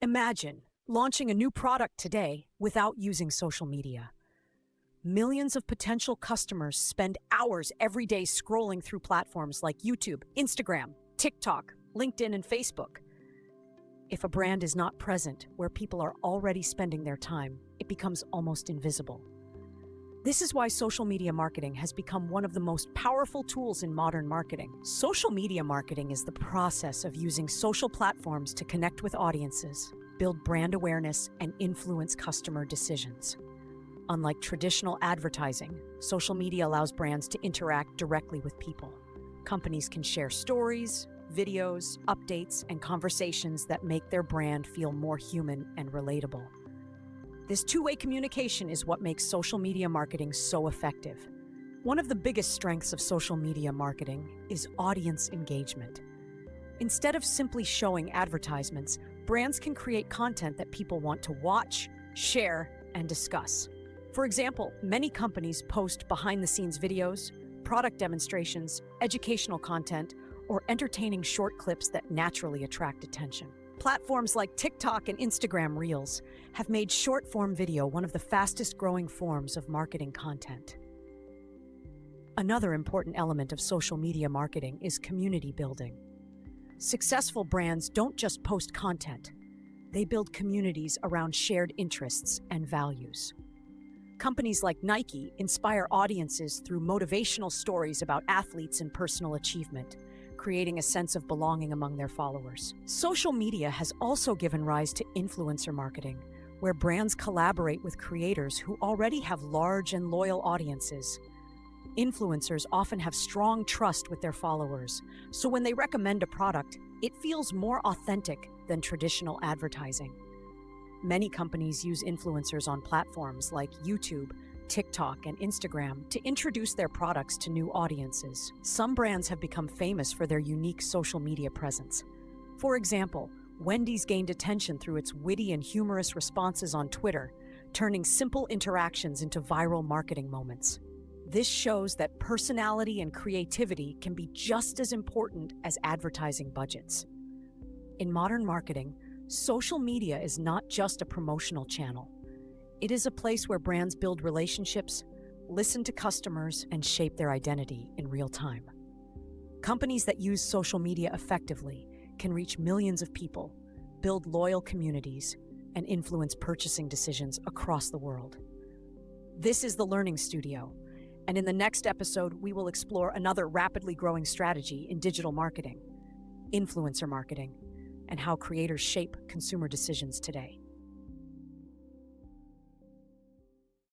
Imagine launching a new product today without using social media. Millions of potential customers spend hours every day scrolling through platforms like YouTube, Instagram, TikTok, LinkedIn, and Facebook. If a brand is not present where people are already spending their time, it becomes almost invisible. This is why social media marketing has become one of the most powerful tools in modern marketing. Social media marketing is the process of using social platforms to connect with audiences, build brand awareness, and influence customer decisions. Unlike traditional advertising, social media allows brands to interact directly with people. Companies can share stories, videos, updates, and conversations that make their brand feel more human and relatable. This two-way communication is what makes social media marketing so effective. One of the biggest strengths of social media marketing is audience engagement. Instead of simply showing advertisements, brands can create content that people want to watch, share, and discuss. For example, many companies post behind-the-scenes videos, product demonstrations, educational content, or entertaining short clips that naturally attract attention. Platforms like TikTok and Instagram Reels have made short-form video one of the fastest-growing forms of marketing content. Another important element of social media marketing is community building. Successful brands don't just post content, they build communities around shared interests and values. Companies like Nike inspire audiences through motivational stories about athletes and personal achievement, creating a sense of belonging among their followers. Social media has also given rise to influencer marketing, where brands collaborate with creators who already have large and loyal audiences. Influencers often have strong trust with their followers, so when they recommend a product, it feels more authentic than traditional advertising. Many companies use influencers on platforms like YouTube, TikTok, and Instagram to introduce their products to new audiences. Some brands have become famous for their unique social media presence. For example, Wendy's gained attention through its witty and humorous responses on Twitter, turning simple interactions into viral marketing moments. This shows that personality and creativity can be just as important as advertising budgets. In modern marketing, social media is not just a promotional channel. It is a place where brands build relationships, listen to customers, and shape their identity in real time. Companies that use social media effectively can reach millions of people, build loyal communities, and influence purchasing decisions across the world. This is the Learning Studio, and in the next episode, we will explore another rapidly growing strategy in digital marketing, influencer marketing, and how creators shape consumer decisions today.